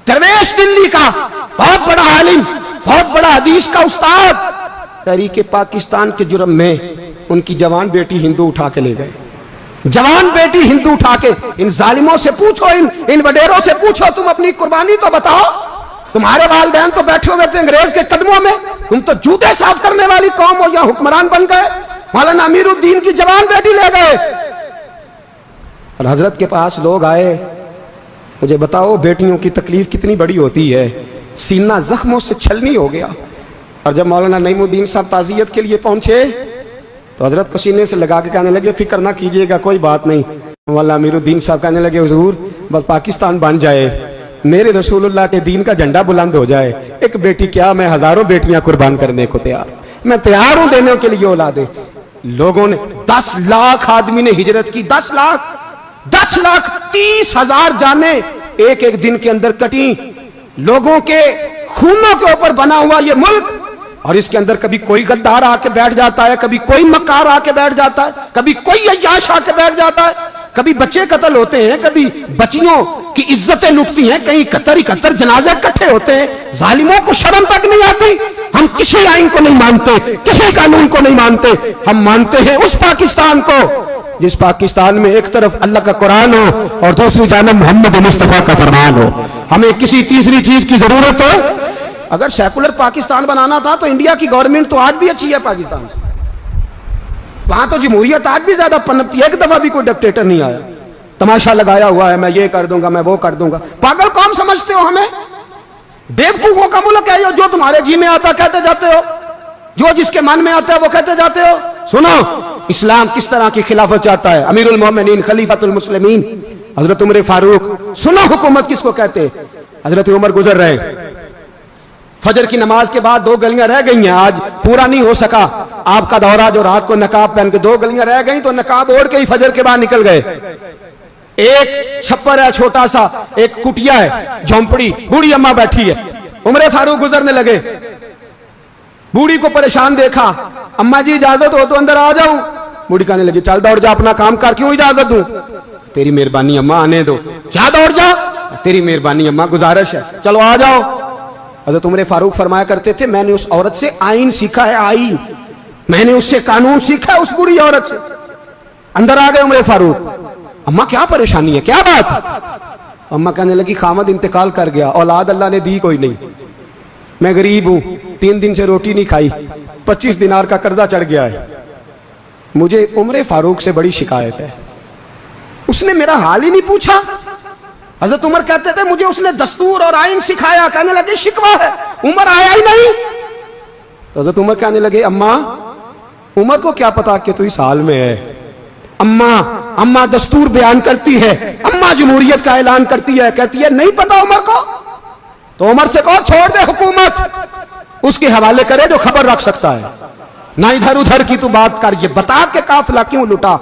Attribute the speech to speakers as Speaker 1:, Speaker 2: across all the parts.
Speaker 1: दरवेश दिल्ली का बहुत बड़ा आलिम, बहुत बड़ा हदीस का उस्ताद, तहरीके पाकिस्तान के जुर्म में उनकी जवान बेटी हिंदू उठा के ले गए। जवान बेटी हिंदू उठा के, इन जालिमों से पूछो, इन वडेरों से पूछो, तुम अपनी कुर्बानी तो बताओ। तुम्हारे वालिदैन तो बैठे हुए थे अंग्रेज के कदमों में, तुम तो जूते साफ करने वाली कौम हो या हुक्मरान बन गए। मौलाना अमीरुद्दीन की जवान बेटी ले गए। और हजरत के पास लोग आए, मुझे बताओ बेटियों की तकलीफ कितनी बड़ी होती है। सीना जख्मों से छलनी हो गया। और जब मौलाना नईमुद्दीन साहब ताज़ियत के लिए पहुंचे तो हजरत को सीने से लगा के कहने लगे, फिक्र ना कीजिएगा, कोई बात नहीं। मौलाना अमीरुद्दीन साहब कहने लगे, हुजूर बस पाकिस्तान बन जाए, मेरे रसूलुल्लाह के दीन का झंडा बुलंद हो जाए, एक बेटी क्या, मैं हजारों बेटियां कुर्बान करने को तैयार, मैं तैयार हूं देने के लिए औलादे। लोगों ने 10 लाख आदमी ने हिजरत की, 10 लाख 30,000 जाने एक एक दिन के अंदर कटी। लोगों के खूनों के ऊपर बना हुआ ये मुल्क, और इसके अंदर कभी कोई गद्दार आके बैठ जाता है, कभी कोई मक्कार आके बैठ जाता है, कभी कोई अय्याश आके बैठ जाता है, कभी बच्चे कत्ल होते हैं, कभी बच्चियों की इज्जतें लुटती हैं, कहीं 71 जनाजे इकट्ठे होते हैं। जालिमों को शर्म तक नहीं आती। हम किसी आइन को नहीं मानते, किसी कानून को नहीं मानते। हम मानते हैं उस पाकिस्तान को जिस पाकिस्तान में एक तरफ अल्लाह का कुरान हो और दूसरी जानब मोहम्मद मुस्तफा का फरमान हो। हमें किसी तीसरी चीज की जरूरत हो। अगर सेकुलर पाकिस्तान बनाना था तो इंडिया की गवर्नमेंट तो आज भी अच्छी है पाकिस्तान से, वहां तो जमहूरियत आज भी ज्यादा पनपती है। एक दफा भी कोई डिक्टेटर नहीं आया, तमाशा लगाया हुआ है, मैं ये कर दूंगा, मैं वो कर दूंगा। पागल कौन समझते हो हमें? बेवकूफों का मुल्क है जो तुम्हारे जी में आता कहते जाते हो, जो जिसके मन में आता है वो कहते जाते हो। सुनो इस्लाम किस तरह की खिलाफत चाहता है। अमीरुल मोमिनीन खलीफतुल मुस्लिमीन हजरत उमर फारूक। सुनो हुकूमत किसको कहते? हजरत उमर गुजर रहे, फजर की नमाज के बाद 2 गलियां रह गई हैं, आज पूरा नहीं हो सका आपका दौरा, जो रात को नकाब पहन के 2 गलियां रह गई तो नकाब ओढ़ के ही फजर के बाद निकल गए। एक छप्पर है छोटा सा, एक कुटिया है, झोंपड़ी, बूढ़ी अम्मा बैठी है। उमर फारूक गुजरने लगे, बूढ़ी को परेशान देखा, अम्मा जी इजाजत हो तो अंदर आ जाऊं। बूढ़ी कहने लगी, चल दौड़ जा, अपना काम कर, क्यों इजाजत दूं? तेरी मेहरबानी अम्मा, आने दो। क्या दौड़ जा? तेरी मेहरबानी अम्मा, गुजारिश है, चलो आ जाओ। हज़रत उमर फारूक फरमाया करते थे, मैंने उस औरत से आइन सीखा है, आइन, मैंने उससे कानून सीखा है, उस बुरी औरत से। अंदर आ गए उमर फारूक, अम्मा क्या परेशानी है, क्या बात? अम्मा कहने लगी, खामद इंतकाल कर गया, औलाद अल्लाह ने दी कोई नहीं, मैं गरीब हूं, 3 दिन से रोटी नहीं खाई, 25 दिनार का कर्जा चढ़ गया है, मुझे उमर फारूक से बड़ी शिकायत है। उसने मेरा हाल ही नहीं पूछा। हजरत उमर कहते थे, मुझे उसने दस्तूर और आइन सिखाया। कहने लगे शिकवा है, उमर आया ही नहीं। हजरत उमर कहने लगे, अम्मा उमर को क्या पता कि तू इस हाल में है। अम्मा दस्तूर बयान करती है, अम्मा जमहूरियत का ऐलान करती है, कहती है नहीं पता उमर को, तो उमर से कहो छोड़ दे हुकूमत, उसके हवाले करे जो खबर रख सकता है, ना इधर उधर की तू बात कर। ये बता के काफिला क्यों लुटा,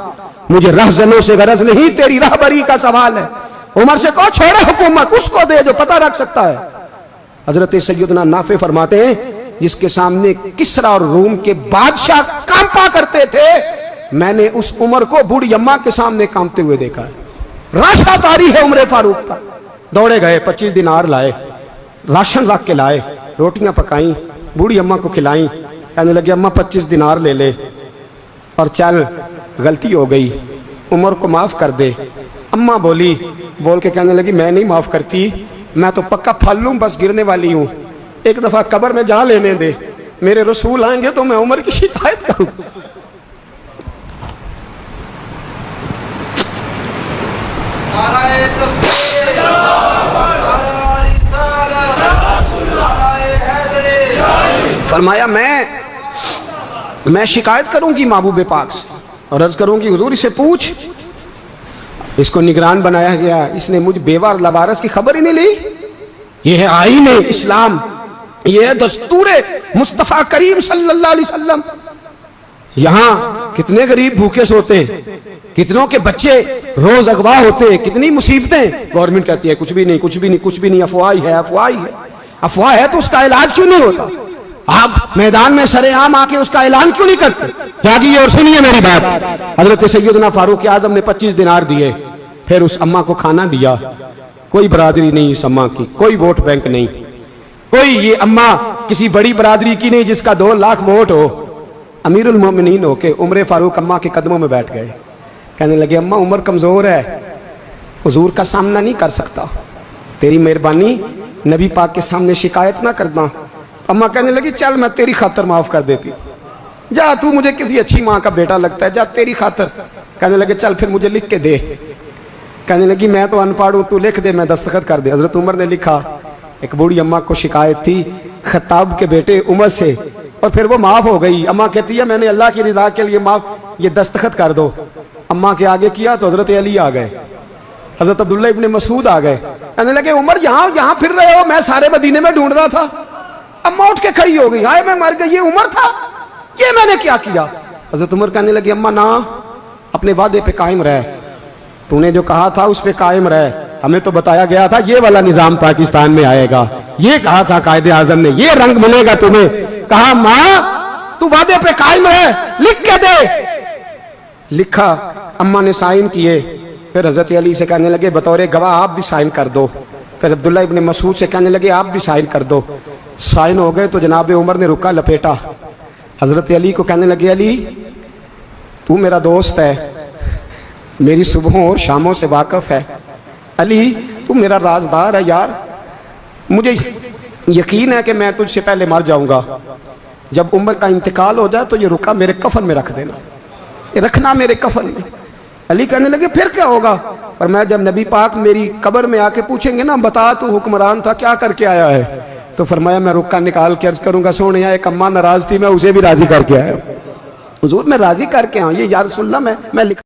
Speaker 1: मुझे रहजनों से गरज नहीं, तेरी रहबरी का सवाल है। उमर से कहो छोड़े हुकूमत, उसको दे जो पता रख सकता है। हजरत सैयदना नाफे फरमाते हैं, जिसके सामने किसरा और रूम के बादशाह कांपा करते थे, मैंने उस उमर को बूढ़ी अम्मा के सामने कांपते हुए देखा है। राशा तारी है उमर फारूक का। दौड़े गए, 25 दिनार लाए, राशन रख के लाए, रोटियां पकाई, बूढ़ी अम्मा को खिलाई। कहने लगे, अम्मा 25 दिनार ले ले और चल, गलती हो गई, उमर को माफ कर दे। अम्मा बोल के कहने लगी, मैं नहीं माफ करती, मैं तो पक्का फल लूं, बस गिरने वाली हूं, एक दफा कब्र में जा लेने दे, मेरे रसूल आएंगे तो मैं उमर की शिकायत करूं। फरमाया मैं शिकायत करूंगी महबूब पाक से और अर्ज करूंगी, हुजूर इसे पूछ, इसको निगरान बनाया गया, इसने मुझ बेवा और लवारस की खबर ही नहीं ली। यह है आईन इस्लाम, यह है दस्तूर मुस्तफा करीम सल्लल्लाहु अलैहि वसल्लम। यहां कितने गरीब भूखे सोते हैं, कितनों के बच्चे रोज अगवा होते हैं, कितनी मुसीबतें। गवर्नमेंट कहती है कुछ भी नहीं, कुछ भी नहीं, कुछ भी नहीं, अफवाह है, अफवाह है। अफवाह है तो उसका इलाज क्यों नहीं होता? आप मैदान में सरेआम आके उसका ऐलान क्यों नहीं करते? जागिए और सुनिए मेरी बात। हजरत सैयदना फारूक आजम ने 25 दिनार दिए, फिर उस अम्मा को खाना दिया, कोई बरादरी नहीं इस अम्मा की, कोई वोट बैंक नहीं, कोई ये अम्मा किसी बड़ी बरादरी की नहीं जिसका 2 लाख वोट हो। अमीरुल मोमिनीन होके उमर फारूक अम्मा के कदमों में बैठ गए, कहने लगे अम्मा उम्र कमजोर है, हुजूर का सामना नहीं कर सकता, तेरी मेहरबानी नबी पाक के सामने शिकायत ना करना। अम्मा कहने लगी चल मैं तेरी खातर माफ कर देती, जा तू मुझे किसी अच्छी माँ का बेटा लगता है, जा तेरी खातर। कहने लगे चल फिर मुझे लिख के दे। कहने लगी मैं तो अनपढ़ हूँ, तू लिख दे मैं दस्तखत कर दे। हजरत उमर ने लिखा। एक बूढ़ी अम्मा को शिकायत थी खत्ताब के बेटे उमर से, और फिर वो माफ हो गई। अम्मा कहती है मैंने अल्लाह की रिदा के लिए माफ, ये दस्तखत कर दो। अम्मा के आगे किया तो हजरत अली आ गए, हजरत अब्दुल्ला इब्ने मसूद आ गए। कहने लगे उमर यहाँ फिर रहे हो, मैं सारे मदीने में ढूंढ रहा था। अम्मा उठ के खड़ी हो गई, हाय मैं मर गई, ये उमर था, ये मैंने क्या किया। हजरत उमर कहने लगे अम्मा ना, अपने वादे पे कायम रह, तूने जो कहा था उस पे कायम रह, हमें तो बताया गया था ये वाला निजाम पाकिस्तान में आएगा, ये कहा था कायदे आजम ने, ये रंग मिलेगा तुम्हें। कहा माँ तू वादे पे कायम रह, लिख के दे। लिखा, अम्मा ने साइन किए। फिर हजरत अली से कहने लगे बतौर गवाह आप भी साइन कर दो। फिर अब्दुल्ला इब्ने मसूद से कहने लगे आप भी साइन कर दो। साइन हो गए तो जनाब उमर ने रुका लपेटा, हजरत अली को कहने लगे अली तू मेरा दोस्त है, मेरी सुबहों और शामों से वाकिफ है, अली तू मेरा राजदार है यार, मुझे यकीन है कि मैं तुझसे पहले मर जाऊंगा, जब उमर का इंतकाल हो जाए तो ये रुका मेरे कफन में रख देना, ये रखना मेरे कफन में। अली कहने लगे फिर क्या होगा। पर मैं जब नबी पाक मेरी कब्र में आके पूछेंगे ना बता तू हुक्मरान था क्या करके आया है, तो फरमाया मैं रुक्का निकाल के अर्ज करूंगा सोने एक अम्मा नाराज थी मैं उसे भी राजी करके आया। हुजूर मैं राजी करके आऊँ, ये या रसूलल्लाह मैं लिख